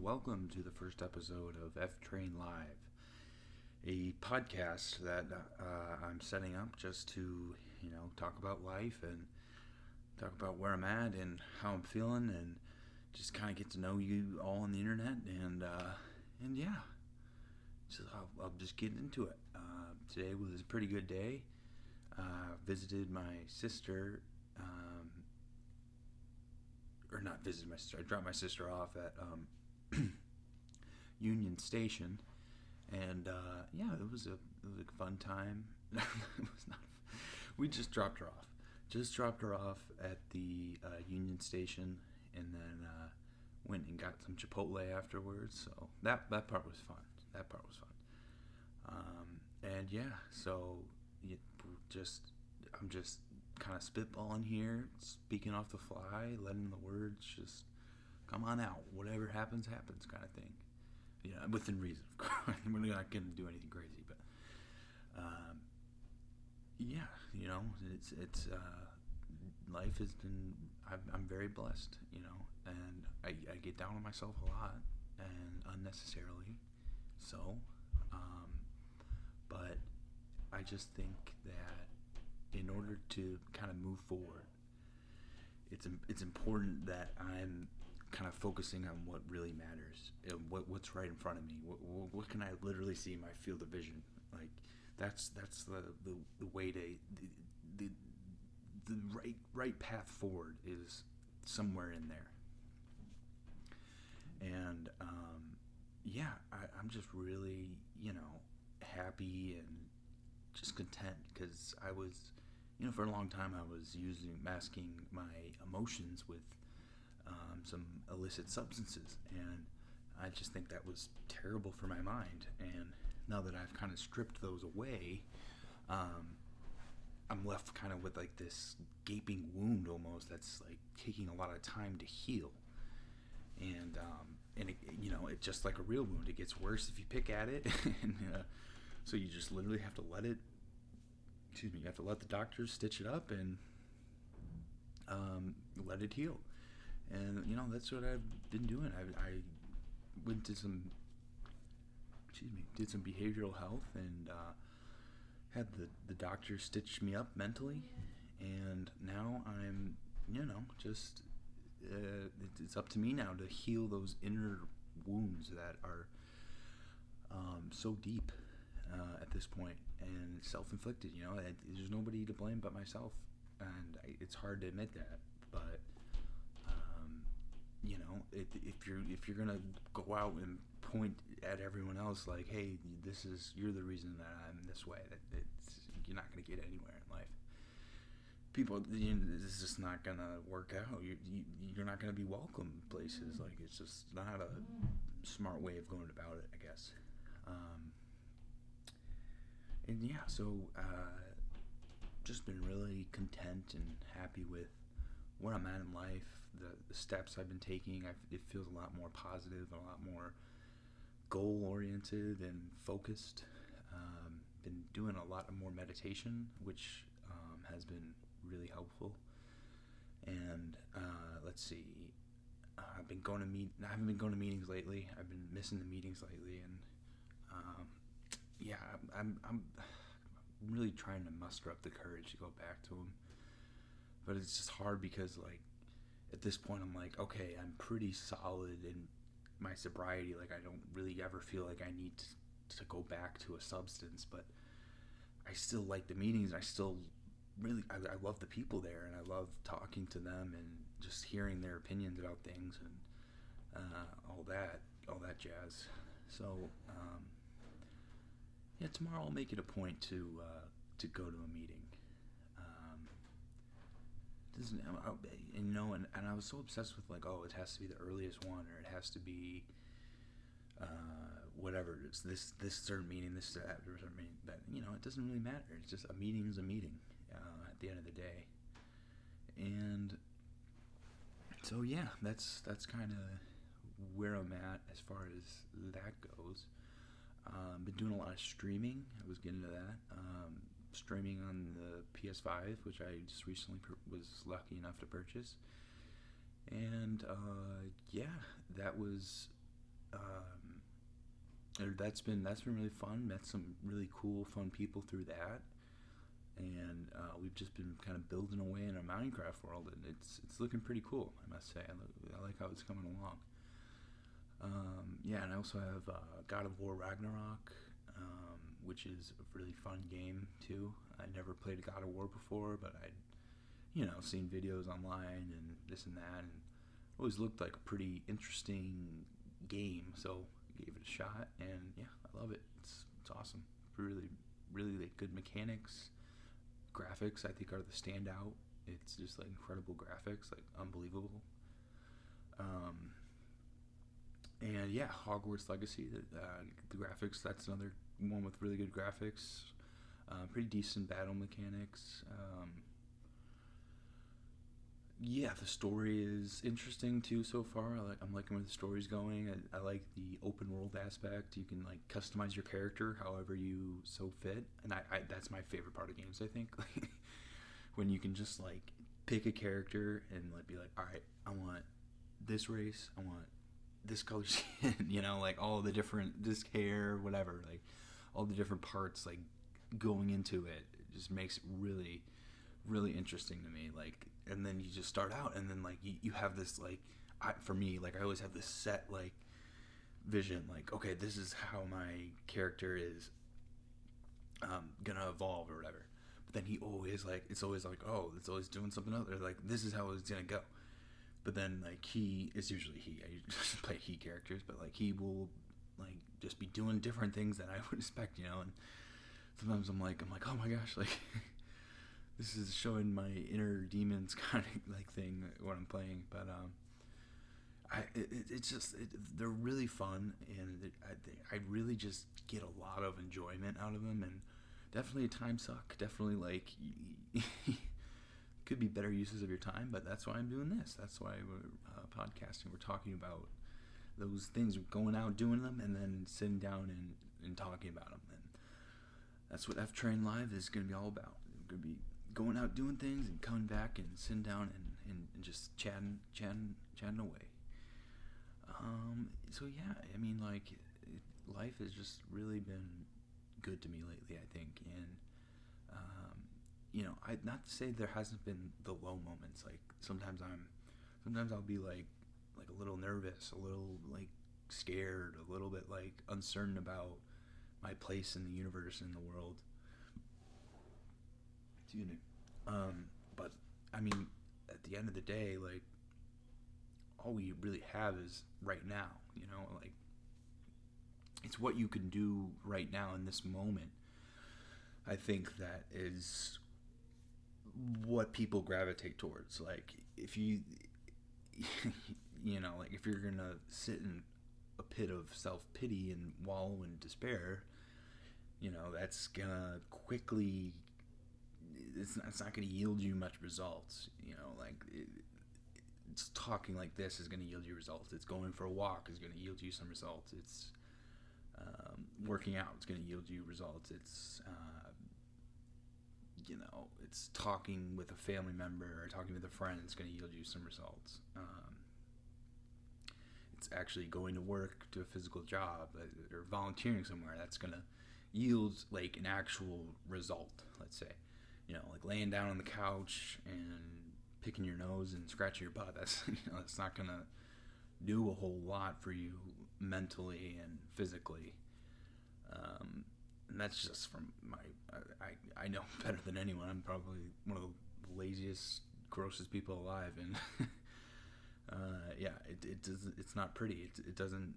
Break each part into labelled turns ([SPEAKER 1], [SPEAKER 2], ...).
[SPEAKER 1] and welcome to the first episode of Ftrain Live, a podcast that I'm setting up just to, talk about life and talk about where I'm at and how I'm feeling and just kind of get to know you all on the internet and yeah, so I'll just get into it. Today was a pretty good day. Visited my sister. Or not visited my sister. I dropped my sister off at Union Station, and it was a fun time. It was not. We just dropped her off. Just dropped her off at the Union Station, and then went and got some Chipotle afterwards. So that part was fun. That part was fun. I'm just kind of spitballing here, speaking off the fly, letting the words just come on out. Whatever happens, happens, kind of thing. Yeah, within reason, of course. We're not going to do anything crazy, but it's life has been. I'm very blessed, and I get down on myself a lot and unnecessarily, so, but I just think that in order to kind of move forward, it's important that I'm kind of focusing on what really matters, what's right in front of me, what can I literally see in my field of vision. Like that's the way to the right path forward is somewhere in there. And I'm just really happy and just content because I was, for a long time I was masking my emotions with some illicit substances, and I just think that was terrible for my mind. And now that I've kind of stripped those away, I'm left kind of with like this gaping wound almost that's like taking a lot of time to heal. And it just like a real wound, it gets worse if you pick at it, and so you just literally have to let it. Excuse me. You have to let the doctors stitch it up and let it heal. And that's what I've been doing. I went to did some behavioral health and had the doctor stitch me up mentally, and now I'm just it's up to me now to heal those inner wounds that are so deep at this point and self-inflicted. There's nobody to blame but myself, and it's hard to admit that, but if you're gonna go out and point at everyone else like, hey, you're the reason that I'm this way, you're not gonna get anywhere in life. People, it's just not gonna work out. You're not gonna be welcome places. Like, it's just not a smart way of going about it, I guess. Just been really content and happy with where I'm at in life, the steps I've been taking. It feels a lot more positive, a lot more goal-oriented and focused. Been doing a lot more meditation, which has been really helpful. And let's see, I haven't been going to meetings lately. I've been missing the meetings lately, and I'm really trying to muster up the courage to go back to them. But it's just hard because, like, at this point I'm like, okay, I'm pretty solid in my sobriety. Like, I don't really ever feel like I need to go back to a substance, but I still like the meetings. I still really, I love the people there, and I love talking to them and just hearing their opinions about things and all that jazz. So tomorrow I'll make it a point to go to a meeting. And I was so obsessed with, like, oh, it has to be the earliest one, or it has to be whatever. It's this certain meeting, this certain meeting. But it doesn't really matter. It's just a meeting is a meeting at the end of the day. And so that's kind of where I'm at as far as that goes. Been doing a lot of streaming. I was getting into that. Streaming on the PS5, which I just recently was lucky enough to purchase. And that was That's been really fun. Met some really cool, fun people through that, and we've just been kind of building away in a Minecraft world, and it's looking pretty cool. I must say, I like how it's coming along. Yeah, and I also have God of War Ragnarok, which is a really fun game too. I never played a God of War before, but I'd seen videos online and this and that, and always looked like a pretty interesting game. So I gave it a shot, and yeah, I love it. It's awesome. Really, really like, good mechanics. Graphics, I think, are the standout. It's just like incredible graphics, like unbelievable. Um, and yeah, Hogwarts Legacy. The graphics. That's another one with really good graphics. Pretty decent battle mechanics. Yeah, the story is interesting too so far. I'm liking where the story's going. I like the open world aspect. You can like customize your character however you so fit, and I that's my favorite part of games. I think when you can just like pick a character and like be like, all right, I want this race, I want this color skin, like all the different this hair, whatever, like all the different parts like going into it just makes it really really interesting to me. Like, and then you just start out, and then like you have this like, for me, like I always have this set like vision, like okay, this is how my character is gonna evolve or whatever. But then he always like it's always like, oh, it's always doing something other, like this is how it's gonna go. But then like he is usually I usually play he characters, but like he will like just be doing different things than I would expect, and sometimes I'm like oh my gosh, like this is showing my inner demons kind of like thing when I'm playing. But it's just they're really fun, and I really just get a lot of enjoyment out of them, and definitely a time suck. Definitely like could be better uses of your time, but that's why I'm doing this. That's why we're podcasting. We're talking about those things, going out doing them, and then sitting down and talking about them. And that's what Ftrain Live is going to be all about. We're going to be going out doing things and coming back and sitting down and just chatting away. So yeah, I mean, like, life has just really been good to me lately, I think. And I not to say there hasn't been the low moments. Like sometimes I'll be like a little nervous, a little like scared, a little bit like uncertain about my place in the universe, in the world. Excuse me. But I mean, at the end of the day, like all we really have is right now. Like it's what you can do right now in this moment. I think that is what people gravitate towards. Like if you, like if you're gonna sit in a pit of self pity and wallow in despair, that's gonna quickly it's not going to yield you much results. Like it's talking like this is going to yield you results. It's going for a walk is going to yield you some results. It's working out is going to yield you results. It's talking with a family member or talking with a friend is going to yield you some results. It's actually going to work, to a physical job, or volunteering somewhere that's going to yield like an actual result. Let's say, like laying down on the couch and picking your nose and scratching your butt. That's that's not going to do a whole lot for you mentally and physically. And that's just from I know better than anyone. I'm probably one of the laziest, grossest people alive, and yeah, it's not pretty. It doesn't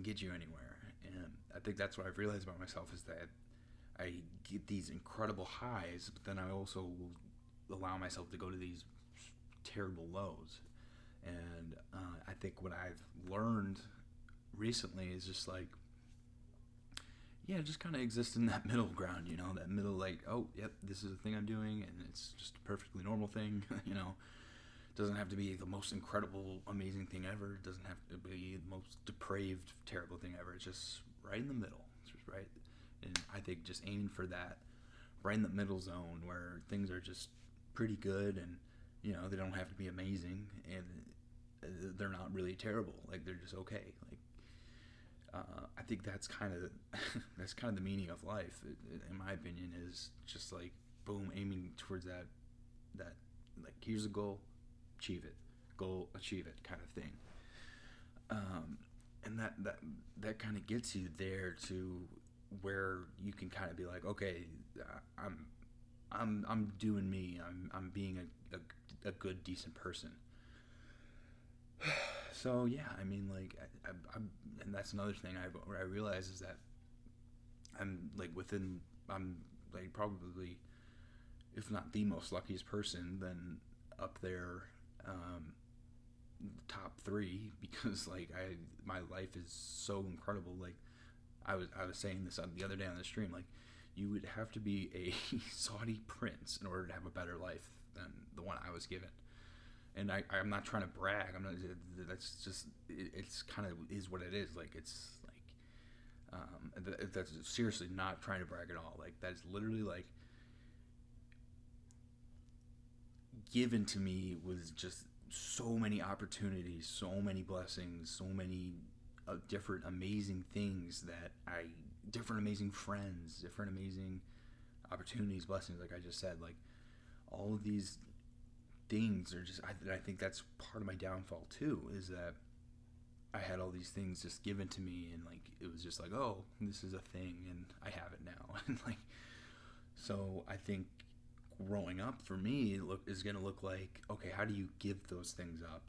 [SPEAKER 1] get you anywhere. And I think that's what I've realized about myself is that I get these incredible highs, but then I also will allow myself to go to these terrible lows. And I think what I've learned recently is just like, yeah, just kind of exist in that middle ground, that middle, like, oh, yep, this is the thing I'm doing, and it's just a perfectly normal thing, It doesn't have to be the most incredible, amazing thing ever. It doesn't have to be the most depraved, terrible thing ever. It's just right in the middle. It's just right. And I think just aiming for that right in the middle zone where things are just pretty good and, they don't have to be amazing. And they're not really terrible. Like they're just okay. Like I think that's kind of that's kind of the meaning of life, in my opinion, is just like boom, aiming towards that like here's a goal, achieve it, goal, achieve it, kind of thing. And that kind of gets you there to where you can kind of be like, okay, I'm doing me. I'm being a good, decent person. So yeah, I mean, like, and that's another thing I realize is that I'm like probably, if not the most luckiest person, then up there, um, top three, because like my life is so incredible. Like I was saying this the other day on the stream, like you would have to be a Saudi prince in order to have a better life than the one I was given. And I'm not trying to brag. I'm not. That's just. It's kind of is what it is. Like it's like. That's seriously not trying to brag at all. Like that's literally like given to me was just so many opportunities, so many blessings, so many different amazing things different amazing friends, different amazing opportunities, blessings. Like I just said, like all of these things are just. I think that's part of my downfall too. Is that I had all these things just given to me, and like it was just like, oh, this is a thing, and I have it now, and like so. I think growing up for me is going to look like, okay, how do you give those things up?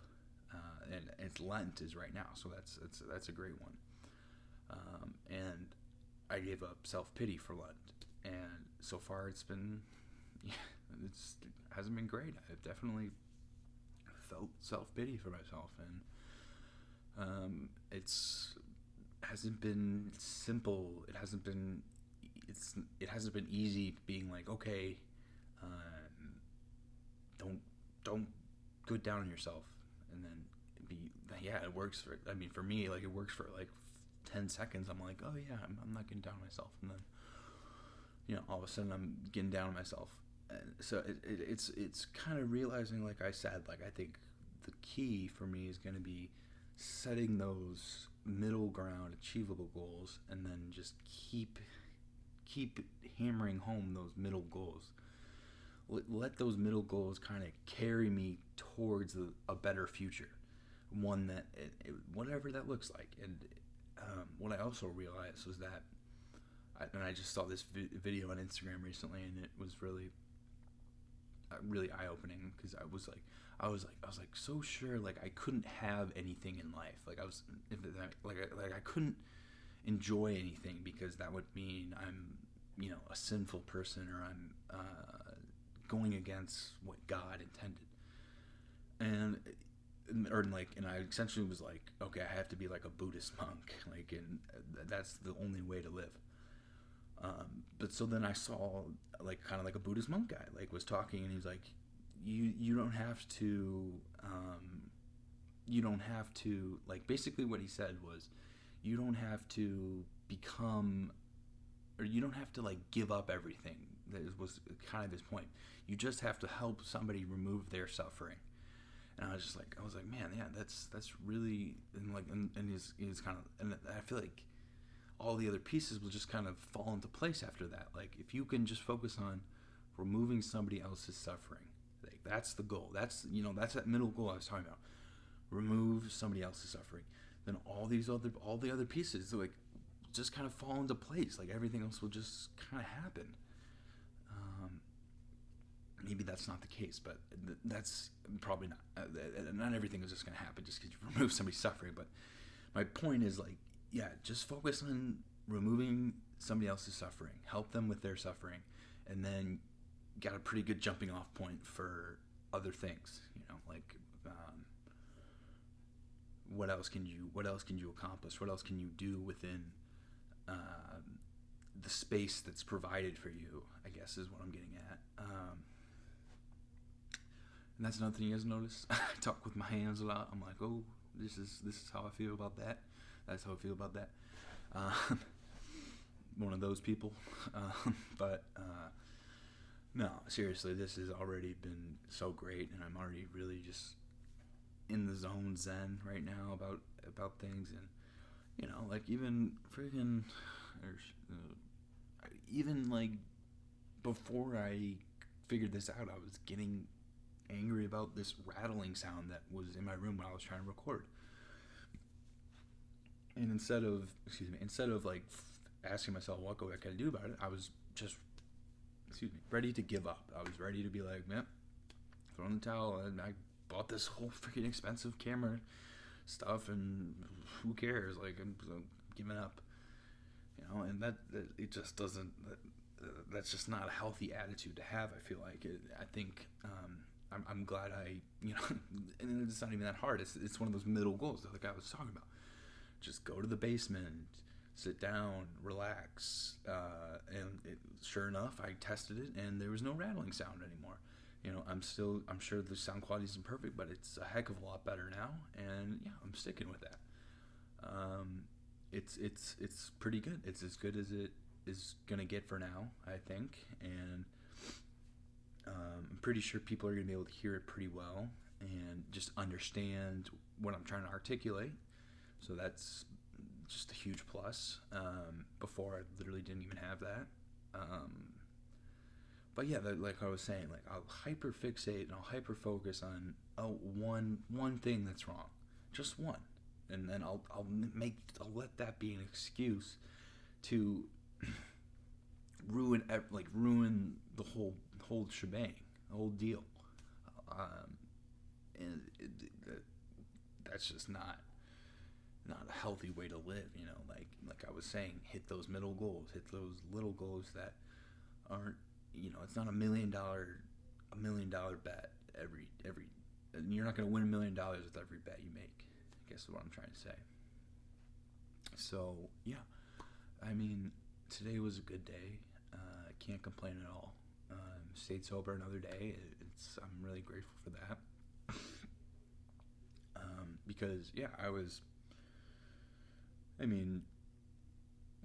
[SPEAKER 1] And it's Lent is right now, so that's a great one. And I gave up self pity for Lent, and so far it's been, yeah, it hasn't been great. I've definitely felt self pity for myself, and it's hasn't been simple. It hasn't been easy being like, okay, don't go down on yourself, and then be yeah, it works for. I mean, for me, like it works for like 10 seconds. I'm like, oh yeah, I'm not getting down on myself, and then all of a sudden I'm getting down on myself. And so it's kind of realizing, like I said, like I think the key for me is going to be setting those middle ground achievable goals, and then just keep hammering home those middle goals. Let those middle goals kind of carry me towards a better future, one that whatever that looks like. And what I also realized was that, and I just saw this video on Instagram recently, and it was really eye opening, because I was like so sure, like I couldn't have anything in life, like I couldn't enjoy anything, because that would mean I'm a sinful person, or I'm going against what God intended. And I essentially was like, okay, I have to be like a Buddhist monk, like, and that's the only way to live. But so then I saw like kind of like a Buddhist monk guy, like was talking, and he's like, you don't have to like, basically what he said was, you don't have to become, or you don't have to like give up everything. That was kind of his point. You just have to help somebody remove their suffering. And I was like, man, yeah, that's really, and he's kind of, and I feel like all the other pieces will just kind of fall into place after that. Like if you can just focus on removing somebody else's suffering, like that's the goal. That's that middle goal I was talking about. Remove somebody else's suffering. Then all the other pieces like just kind of fall into place. Like everything else will just kind of happen. Maybe that's not the case, but that's probably not. Not everything is just going to happen just because you remove somebody's suffering. But my point is, like, yeah, just focus on removing somebody else's suffering, help them with their suffering, and then got a pretty good jumping off point for other things. Like what else can you accomplish? What else can you do within the space that's provided for you, I guess is what I'm getting at. And that's another thing you guys notice. I talk with my hands a lot. I'm like, oh, this is how I feel about that. That's how I feel about that. One of those people. But no, seriously, this has already been so great, and I'm already really just in the zone zen right now about things. And like even freaking, even like before I figured this out, I was getting angry about this rattling sound that was in my room when I was trying to record. And instead of like asking myself what can I do about it, I was just ready to give up. I was ready to be like, man, throw in the towel. And I bought this whole freaking expensive camera stuff, and who cares? Like, I'm giving up, and that it just doesn't. That's just not a healthy attitude to have. I feel like I think I'm glad and it's not even that hard. It's one of those middle goals that like I was talking about. Just go to the basement, sit down, relax, and sure enough, I tested it, and there was no rattling sound anymore. I'm sure the sound quality isn't perfect, but it's a heck of a lot better now, and yeah, I'm sticking with that. It's pretty good. It's as good as it is gonna get for now, I think, and I'm pretty sure people are gonna be able to hear it pretty well and just understand what I'm trying to articulate. So that's just a huge plus. Before I literally didn't even have that. But yeah, like I was saying, like I'll hyper fixate and I'll hyper focus on one thing that's wrong, just one, and then I'll let that be an excuse to ruin the whole shebang, the whole deal, and that's just not a healthy way to live. Like I was saying, hit those middle goals, hit those little goals that aren't, it's not $1 million bet every you're not going to win $1 million with every bet you make, I guess is what I'm trying to say. So yeah, I mean, today was a good day. I can't complain at all. Stayed sober another day. I'm really grateful for that. Because yeah,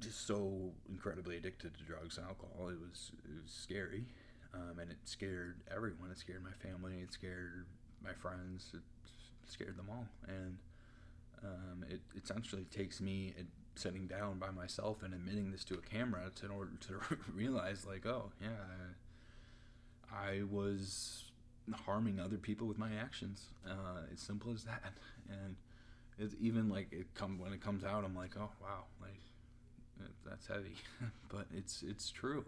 [SPEAKER 1] just so incredibly addicted to drugs and alcohol. It was scary, and it scared everyone. It scared my family. It scared my friends. It scared them all. And it essentially takes me sitting down by myself and admitting this to a camera in order to realize, like, oh yeah, I was harming other people with my actions. As simple as that. And it's even like when it comes out, I'm like, oh wow, like that's heavy. But it's true.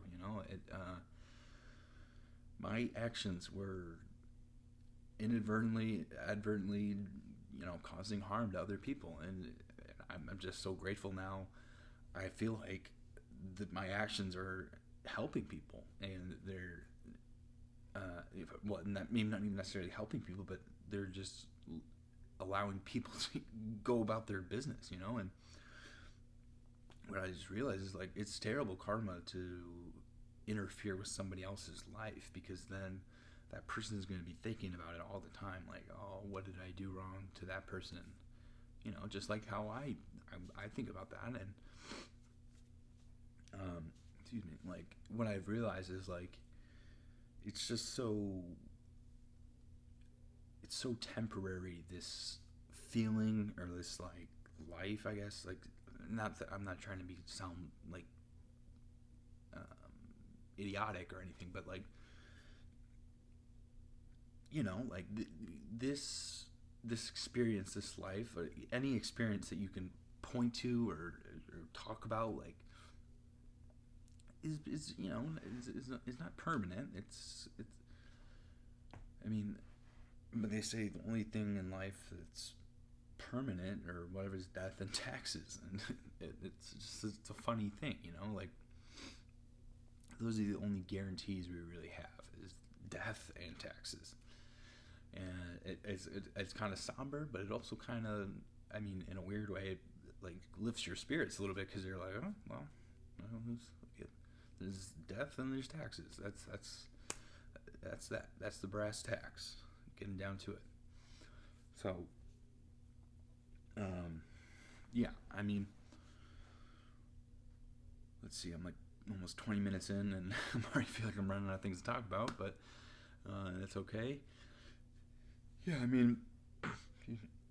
[SPEAKER 1] My actions were advertently, causing harm to other people, and I'm just so grateful now. I feel like my actions are helping people, and they're not even necessarily helping people, but they're just allowing people to go about their business, and what I just realized is, like, it's terrible karma to interfere with somebody else's life, because then that person is going to be thinking about it all the time, like, oh, what did I do wrong to that person? Just like how I think about that. And excuse me, like, what I've realized is, like, it's just so temporary, this feeling, or this, like, life, I guess. Like, not that I'm not trying to sound like idiotic or anything, but, like, like this experience, this life, or any experience that you can point to or talk about, like, is not permanent. It's but they say the only thing in life that's permanent or whatever is death and taxes, and it's a funny thing, like, those are the only guarantees we really have, is death and taxes. And it's kind of somber, but it also kind of, in a weird way, it, like, lifts your spirits a little bit, because you're like, oh well, there's death and there's taxes. That's the brass tacks, getting down to it. So yeah, let's see, I'm like almost 20 minutes in, and I already feel like I'm running out of things to talk about, but it's okay. Yeah,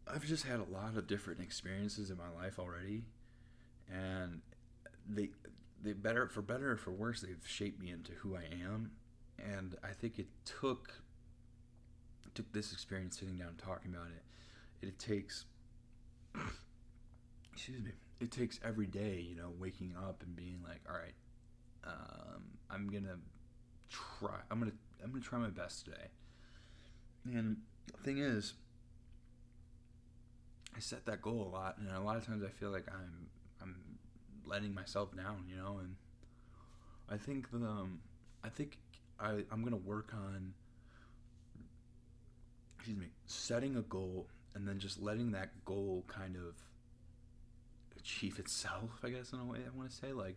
[SPEAKER 1] I've just had a lot of different experiences in my life already, and they better or for worse, they've shaped me into who I am. And I think it took this experience, sitting down and talking about it. It takes excuse me. It takes every day, waking up and being like, all right, I'm gonna try. I'm gonna try my best today. And the thing is, I set that goal a lot, and a lot of times I feel like I'm letting myself down, and I think that I'm gonna work on, setting a goal and then just letting that goal kind of achieve itself, I guess, in a way. I want to say, like,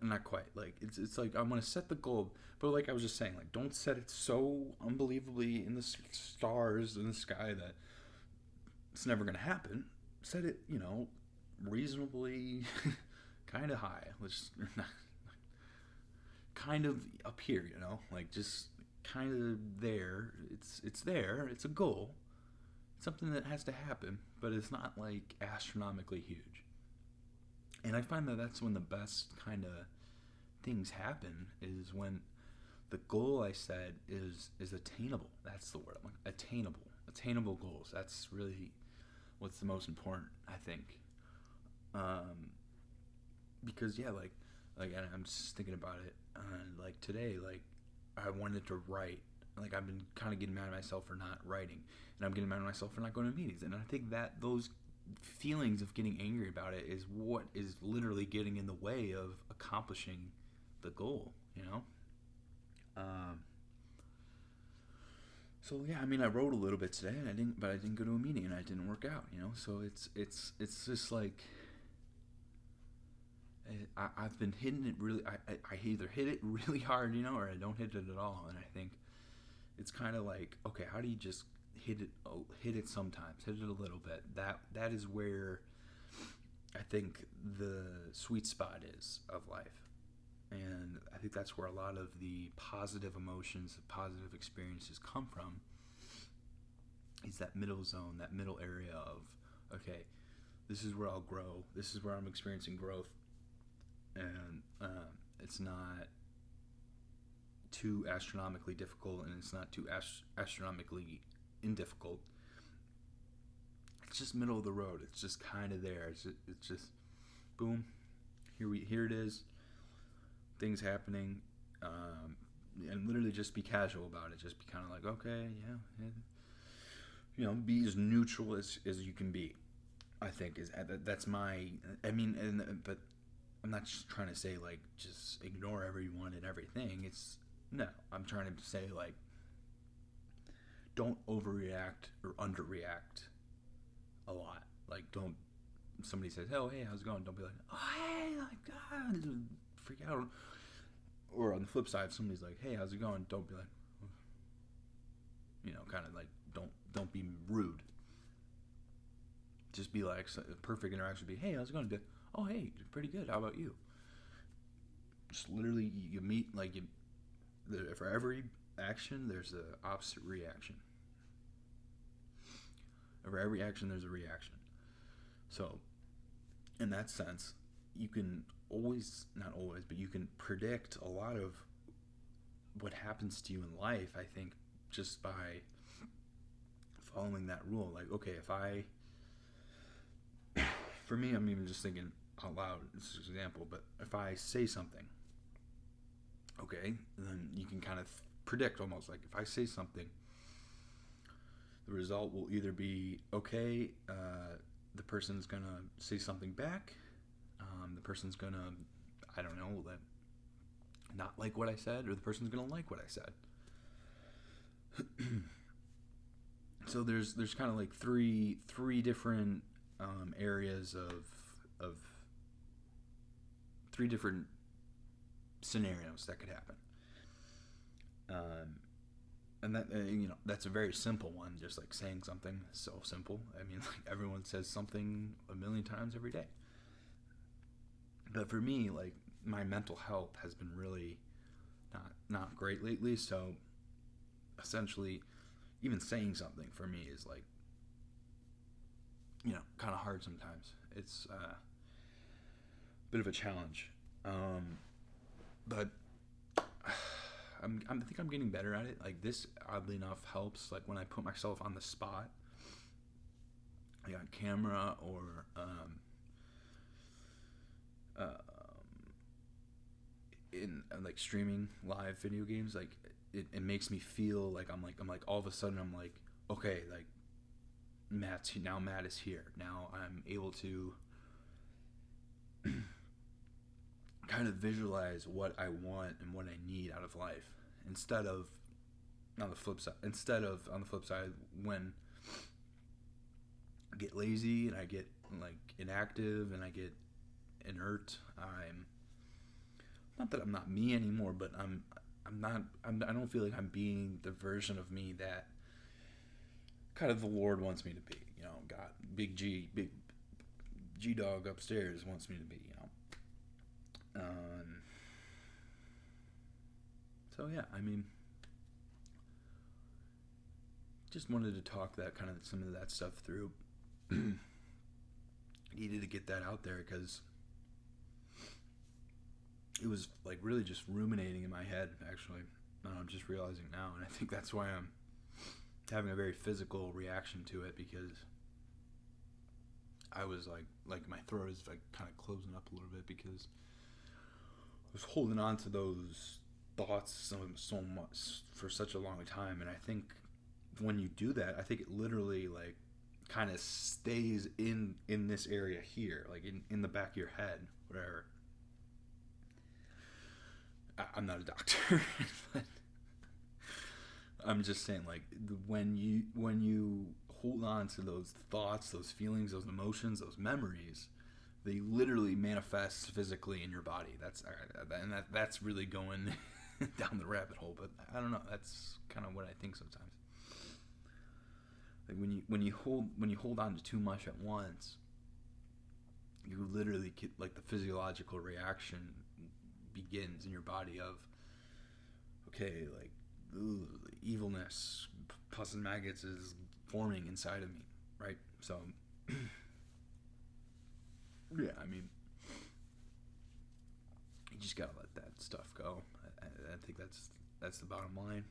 [SPEAKER 1] not quite, like, it's like I'm gonna set the goal, but like I was just saying, like, don't set it so unbelievably in the stars in the sky that it's never gonna happen. Set it, reasonably kind of high, which kind of up here, like, just kind of there. It's there. It's a goal. It's something that has to happen, but it's not like astronomically huge. And I find that that's when the best kind of things happen, is when the goal I set is attainable. That's the word. I'm like, attainable goals. That's really what's the most important, I think. Because yeah, like I'm just thinking about it. Like today, like I wanted to write. Like I've been kind of getting mad at myself for not writing, and I'm getting mad at myself for not going to meetings. And I think that those feelings of getting angry about it is what is literally getting in the way of accomplishing the goal. So yeah, I mean, I wrote a little bit today, and I didn't go to a meeting, and I didn't work out. So it's just like I've been hitting it really. I either hit it really hard, or I don't hit it at all. And I think it's kind of like, okay, how do you just hit it sometimes, hit it a little bit? That is where I think the sweet spot is of life. And I think that's where a lot of the positive emotions, positive experiences come from, is that middle zone, that middle area of, okay, this is where I'll grow. This is where I'm experiencing growth. And it's not too astronomically difficult, and it's not too astronomically indifficult. It's just middle of the road. It's just kind of there. It's just boom, here it is. Things happening, and literally just be casual about it. Just be kind of like, okay, yeah. Be as neutral as you can be. I think that's my. I mean, but I'm not just trying to say like just ignore everyone and everything. No, I'm trying to say like, don't overreact or underreact a lot. Like, don't. Somebody says, "Oh, hey, how's it going?" Don't be like, "Oh, hey, like, God," freak out. Or on the flip side, if somebody's like, "Hey, how's it going?" Don't be like, kind of like, don't be rude. Just be like, a perfect interaction would be, "Hey, how's it going?" Be like, "Oh, hey, pretty good. How about you?" Just literally, you meet, like, for every action, there's an opposite reaction. For every action, there's a reaction. So, in that sense, you can not always, but you can predict a lot of what happens to you in life, I think, just by following that rule. Like, okay, for me, I'm even just thinking out loud, this is an example, but if I say something, okay, then you can kind of predict almost, like, if I say something, the result will either be, okay, the person's gonna say something back, the person's gonna, I don't know, not like what I said, or the person's gonna like what I said. So there's kind of like three different areas of three different scenarios that could happen. And that that's a very simple one, just like saying something. So simple. I mean, like, everyone says something a million times every day. But for me, like, my mental health has been really not great lately. So essentially, even saying something for me is like kind of hard sometimes. It's a bit of a challenge. But I think I'm getting better at it. Like, this, oddly enough, helps. Like, when I put myself on the spot, like on camera or in like streaming live video games, like it makes me feel like I'm like all of a sudden I'm like, okay, like Matt is here. Now I'm able to kind of visualize what I want and what I need out of life, instead of on the flip side, when I get lazy and I get like inactive and I get inert, I'm not that I'm not me anymore, but I don't feel like I'm being the version of me that kind of the Lord wants me to be. God, big G dog upstairs wants me to be. So yeah, I mean, just wanted to talk that kind of some of that stuff through. Needed to get that out there because it was like really just ruminating in my head, actually. I'm just realizing now, and I think that's why I'm having a very physical reaction to it, because I was like my throat is like kind of closing up a little bit because I was holding on to those thoughts so much for such a long time. And I think when you do that, I think it literally like kind of stays in this area here, like in the back of your head, whatever. I'm not a doctor, but I'm just saying, like, when you hold on to those thoughts, those feelings, those emotions, those memories, they literally manifest physically in your body. That's really going down the rabbit hole, but I don't know. That's kind of what I think sometimes. Like when you hold on to too much at once, you literally get, like, the physiological reaction begins in your body of, okay, like, ooh, evilness, pus and maggots is forming inside of me, right? So yeah, I mean, you just gotta let that stuff go. I think that's the bottom line.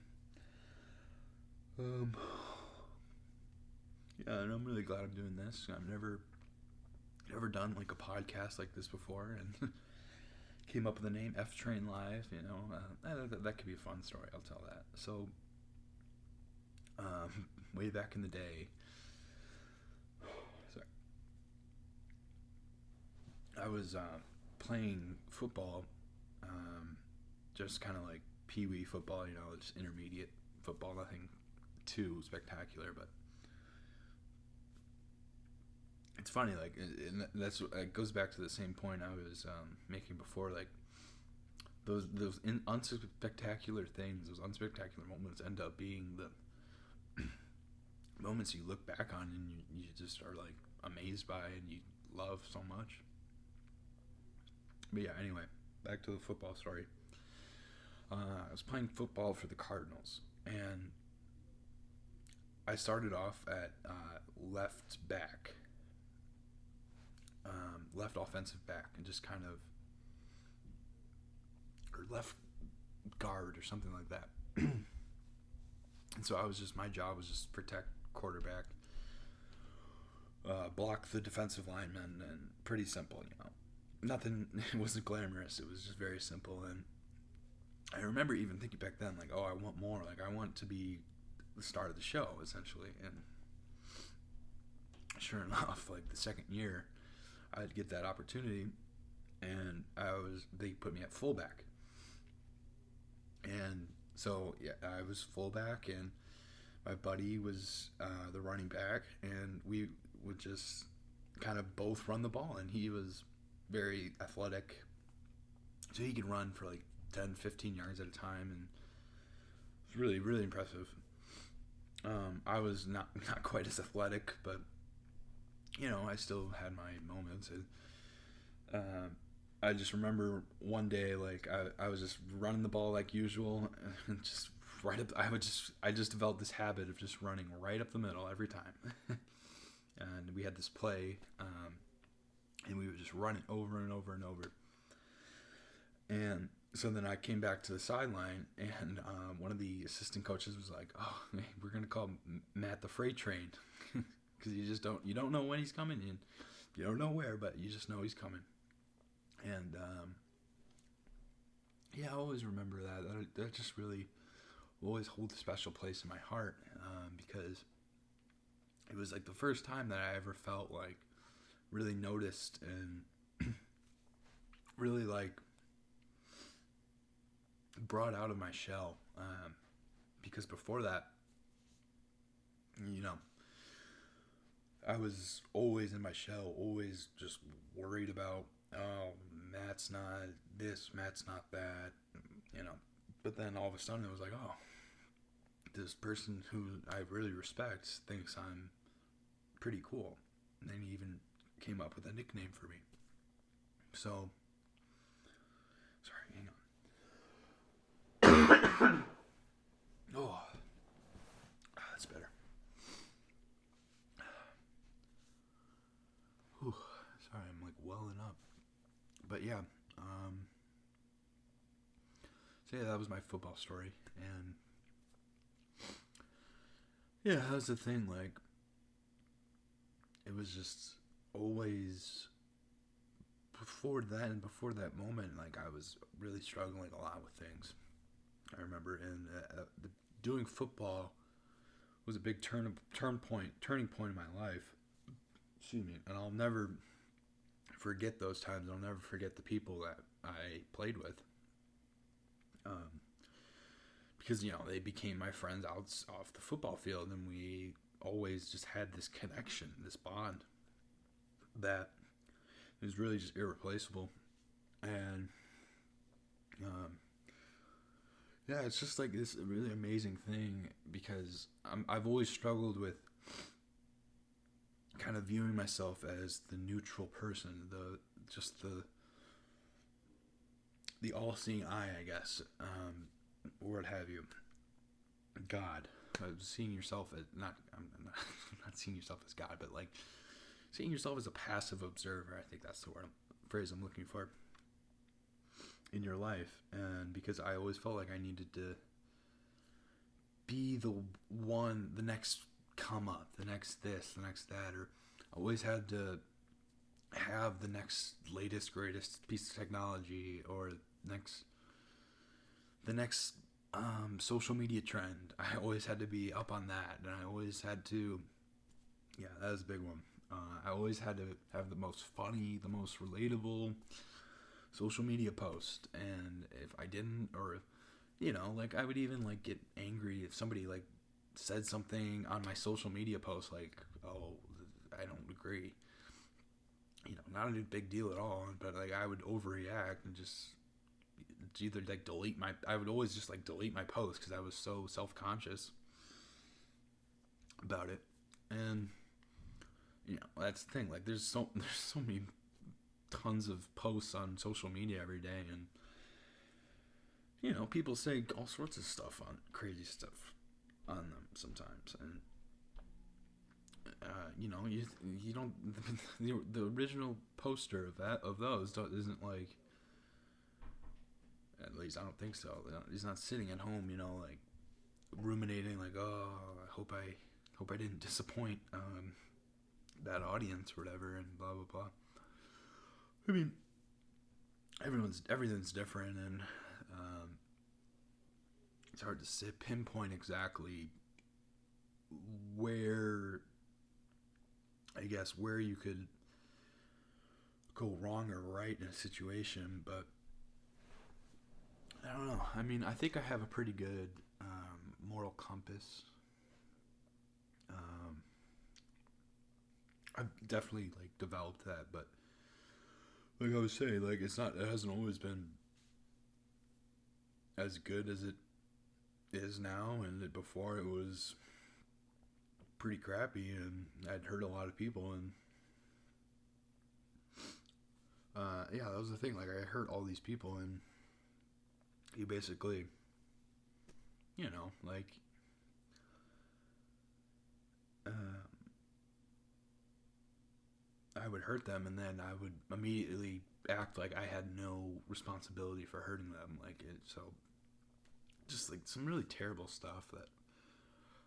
[SPEAKER 1] Yeah, and I'm really glad I'm doing this. I've never done like a podcast like this before, and came up with the name Ftrain Live. That could be a fun story. I'll tell that. So, way back in the day, sorry, I was playing football, just kind of like pee-wee football, just intermediate football, nothing too spectacular, but it's funny, like, and it goes back to the same point I was making before, like, those unspectacular things, those unspectacular moments end up being the moments you look back on and you just are, like, amazed by and you love so much. But yeah, anyway, back to the football story. I was playing football for the Cardinals, and I started off at left back, left offensive back, and just kind of, or left guard or something like that. And so my job was just protect quarterback, block the defensive linemen, and pretty simple, Nothing, it wasn't glamorous, it was just very simple. And I remember even thinking back then, like, oh, I want more, like, I want to be the star of the show, essentially. And sure enough, like, the second year, I'd get that opportunity, and they put me at fullback. And so, yeah, I was fullback, and my buddy was the running back, and we would just kind of both run the ball, and he was very athletic, so he could run for like 10, 15 yards at a time, and it was really, really impressive. I was not quite as athletic, but I still had my moments. And I just remember one day, like, I was just running the ball like usual, and just right up. I just developed this habit of just running right up the middle every time. and we had this play, and we would just run it over and over and over. And so then I came back to the sideline, and one of the assistant coaches was like, "Oh, man, we're gonna call Matt the Freight Train, because you don't know when he's coming in, you don't know where, but you just know he's coming." And yeah, I always remember that. That just really always holds a special place in my heart, because it was like the first time that I ever felt like really noticed and really like brought out of my shell, because before that, you know, I was always in my shell, always just worried about, oh, Matt's not this, Matt's not that, you know. But then all of a sudden it was like, oh, this person who I really respect thinks I'm pretty cool. And then he even came up with a nickname for me. So, sorry, hang on. Oh, that's better. Whew, sorry, I'm like welling up. But yeah, so yeah, that was my football story. And yeah, that was the thing, like, it was just always before that moment, like, I was really struggling a lot with things. I remember, and doing football was a big turning point in my life. Excuse me, and I'll never forget those times. I'll never forget the people that I played with, because they became my friends off the football field, and we always just had this connection, this bond that is really just irreplaceable. And yeah, it's just like this really amazing thing, because I've always struggled with kind of viewing myself as the neutral person, the all-seeing eye, I guess, or what have you. God, seeing yourself as I'm not seeing yourself as God, but like seeing yourself as a passive observer. I think that's the phrase I'm looking for in your life. And because I always felt like I needed to be the next come up, the next this, the next that, or I always had to have the next latest greatest piece of technology, or the next social media trend. I always had to be up on that, and I always had to, yeah, that was a big one. I always had to have the most funny, the most relatable social media post, and if I didn't, or like, I would even like get angry if somebody like said something on my social media post, like, oh, I don't agree, not a big deal at all, but like I would overreact and just either like I would always just like delete my post because I was so self-conscious about it. And that's the thing, like there's so many tons of posts on social media every day, and people say all sorts of stuff, on crazy stuff on them sometimes, and you don't the original poster of those isn't like, at least I don't think so. He's not sitting at home, like ruminating, like, oh, I hope I didn't disappoint that audience or whatever, and blah blah blah. I mean, everything's different, and it's hard to pinpoint exactly where you could go wrong or right in a situation, but I don't know. I mean, I think I have a pretty good moral compass. I've definitely like developed that, but like I was saying, like it hasn't always been as good as it is now, and before it was pretty crappy, and I'd hurt a lot of people, and yeah, that was the thing. Like I hurt all these people, and you basically, like I would hurt them, and then I would immediately act like I had no responsibility for hurting them. So just like some really terrible stuff that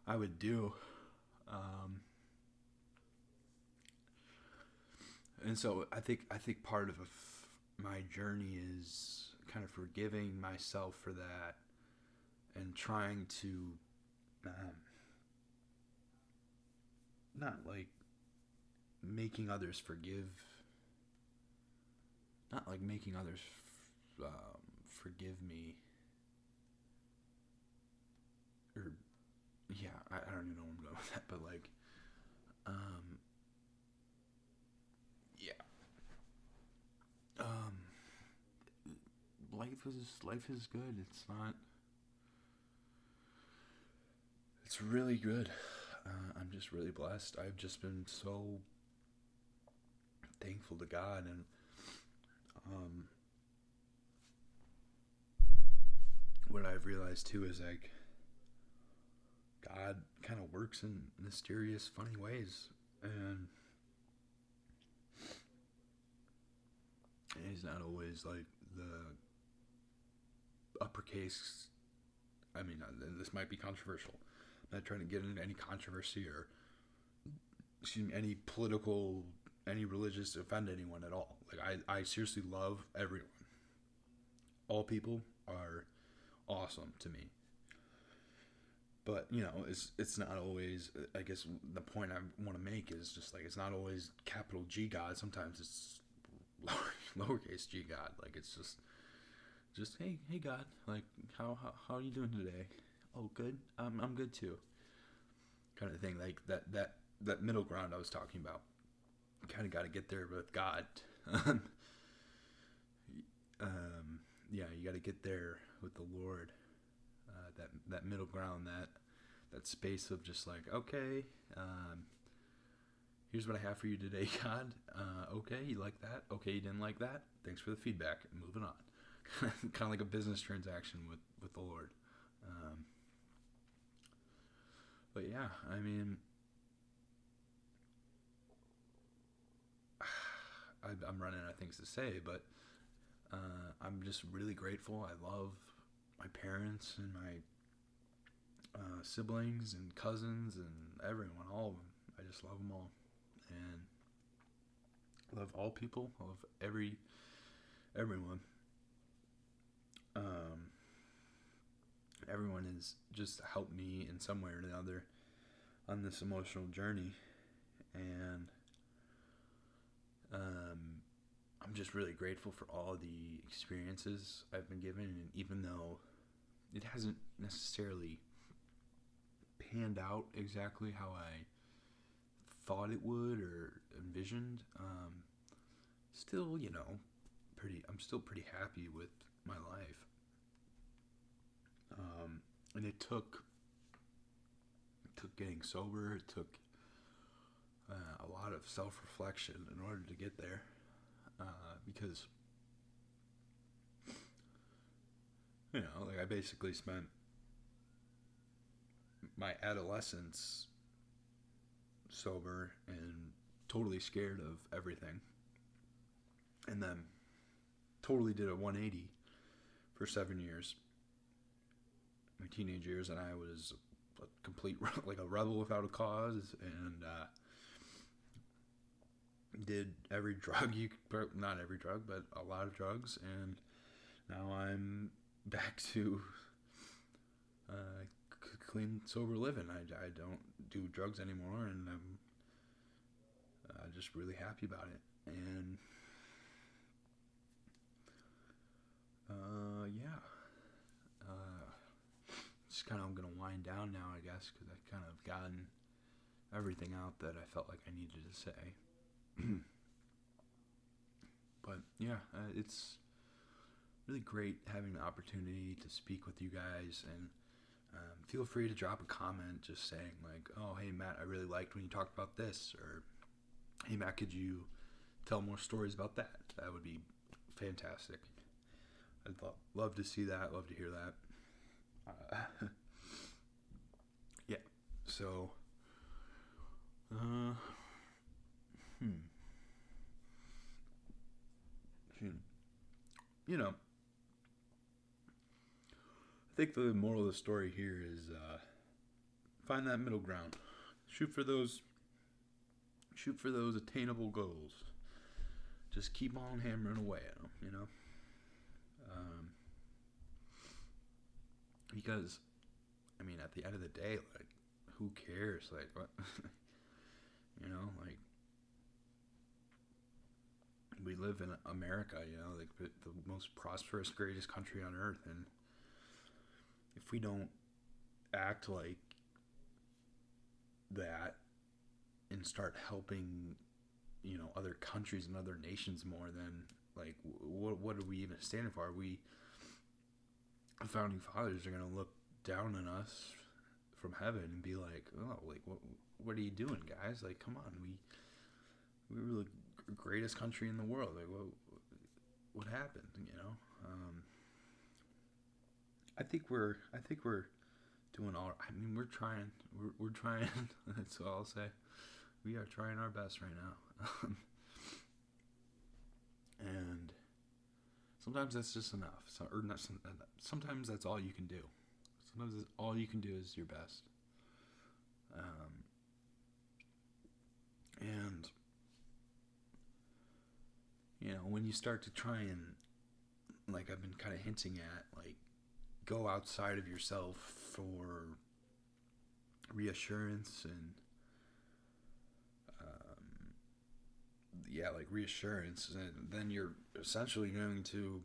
[SPEAKER 1] I would do. Um, and so I think part of my journey is kind of forgiving myself for that and trying to um, not like making others forgive, not like making others forgive me, or yeah, I don't even know where I'm going with that, but like, um, yeah, um, life is good. It's really good. I'm just really blessed. I've just been so thankful to God, and um, what I've realized too is like God kind of works in mysterious, funny ways, and he's not always like the uppercase. I mean, this might be controversial. I'm not trying to get into any controversy or any political, any religious, offend anyone at all. Like I seriously love everyone. All people are awesome to me. But it's not always. I guess the point I want to make is just like it's not always capital G God. Sometimes it's lowercase G God. Like it's just hey God. Like how are you doing today? Oh, good. I'm good too. Kind of thing. Like that middle ground I was talking about. You kind of got to get there with God. Yeah, you got to get there with the Lord. That middle ground, that space of just like, okay, here's what I have for you today, God. Okay, you like that? Okay, you didn't like that? Thanks for the feedback. Moving on. Kind of like a business transaction with the Lord. But yeah, I mean, I'm running out of things to say, but I'm just really grateful. I love my parents and my siblings and cousins and everyone, all of them. I just love them all, and I love all people. I love everyone. Um, Everyone has just helped me in some way or another on this emotional journey, and I'm just really grateful for all the experiences I've been given, and even though it hasn't necessarily panned out exactly how I thought it would or envisioned, still, I'm still pretty happy with my life. And it took getting sober. It took a lot of self-reflection in order to get there, because like I basically spent my adolescence sober and totally scared of everything, and then totally did a 180 for 7 years, my teenage years, and I was a complete like a rebel without a cause, and did every drug not every drug, but a lot of drugs, and now I'm back to clean, sober living. I don't do drugs anymore, and I'm just really happy about it. And yeah, just kind of I'm gonna wind down now, I guess, because I've kind of gotten everything out that I felt like I needed to say. But yeah, it's really great having the opportunity to speak with you guys, and feel free to drop a comment just saying like, oh hey Matt, I really liked when you talked about this, or hey Matt, could you tell more stories about that? That would be fantastic. I'd love to see that, love to hear that. Yeah, so uh, hmm you know, I think the moral of the story here is find that middle ground. Shoot for those attainable goals. Just keep on hammering away at them, you know. Because, I mean, at the end of the day, like, who cares? Like, what? You know, like, we live in America, you know, like the most prosperous, greatest country on earth, and if we don't act like that and start helping, you know, other countries and other nations more, then like what are we even standing for? The founding fathers are gonna look down on us from heaven and be like, oh, like what are you doing, guys? Like, come on, we were the greatest country in the world. Like, what happened? You know, I think we're doing all. I mean, we're trying. We're trying. That's all I'll say. We are trying our best right now, and sometimes that's just enough. So, or not. Sometimes that's all you can do. Sometimes all you can do is your best. And you know, when you start to try and, like I've been kind of hinting at, like, go outside of yourself for reassurance and like reassurance, and then you're essentially going to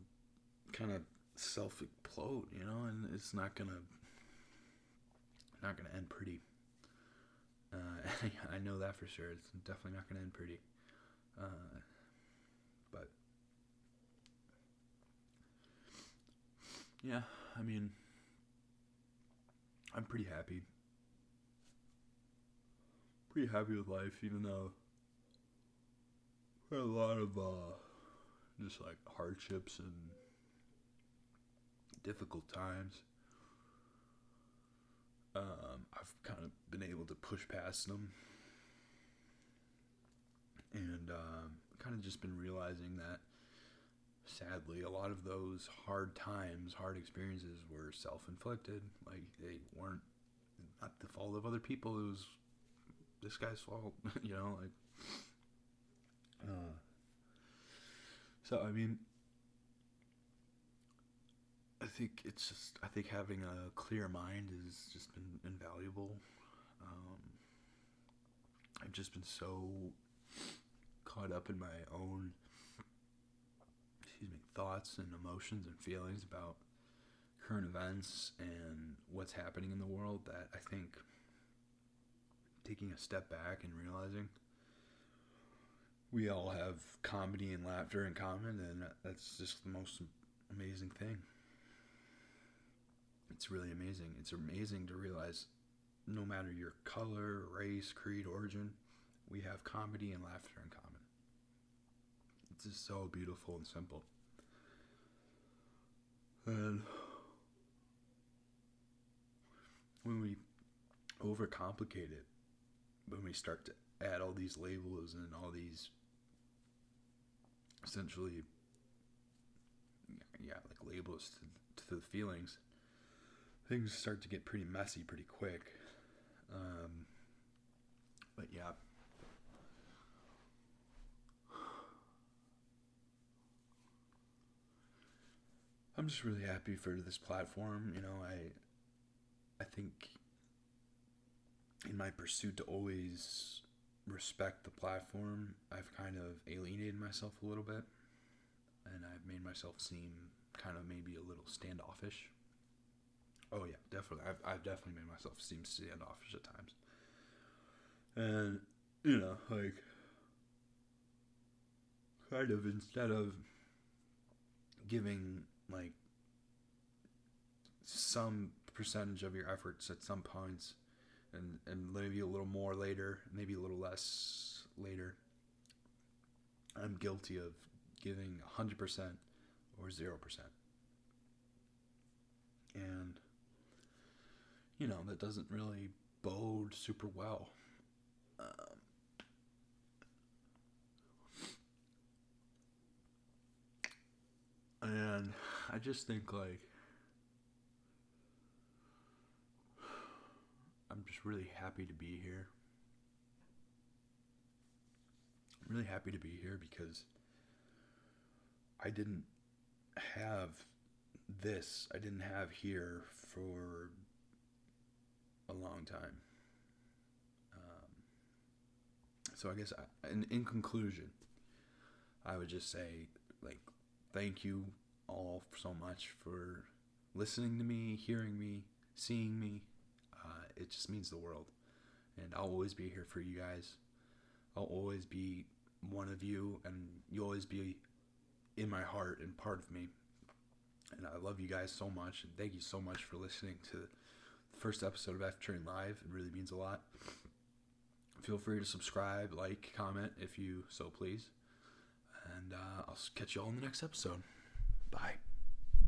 [SPEAKER 1] kind of self implode, you know, and it's not gonna end pretty. I know that for sure. It's definitely not gonna end pretty. But yeah, I mean, I'm pretty happy. Pretty happy with life, even though there are a lot of just like hardships and difficult times. I've kind of been able to push past them, and kind of just been realizing that, sadly, a lot of those hard times, hard experiences were self-inflicted. Like, they weren't not the fault of other people. It was this guy's fault, you know, like. So I mean, I think having a clear mind has just been invaluable. I've just been so caught up in my own, thoughts and emotions and feelings about current events and what's happening in the world that I think taking a step back and realizing we all have comedy and laughter in common, and that's just the most amazing thing. It's really amazing. It's amazing to realize no matter your color, race, creed, origin, we have comedy and laughter in common. It's just so beautiful and simple. And when we overcomplicate it, when we start to add all these labels and all these essentially, like labels to the feelings, things start to get pretty messy pretty quick. But yeah. I'm just really happy for this platform. You know, I think in my pursuit to always respect the platform, I've kind of alienated myself a little bit, and I've made myself seem kind of maybe a little standoffish. Oh yeah, definitely. I've definitely made myself seem standoffish at times, and you know, like, kind of instead of giving like some percentage of your efforts at some points, and maybe a little more later, maybe a little less later, I'm guilty of giving 100% or 0%. And, you know, that doesn't really bode super well. And I just think, like, I'm just really happy to be here. I'm really happy to be here because I didn't have I didn't have here for a long time. So I guess, in conclusion, I would just say, like, thank you all so much for listening to me, hearing me, seeing me. It just means the world. And I'll always be here for you guys. I'll always be one of you, and you'll always be in my heart and part of me. And I love you guys so much, and thank you so much for listening to the first episode of Ftrain Live. It really means a lot. Feel free to subscribe, like, comment if you so please. And I'll catch you all in the next episode. Bye.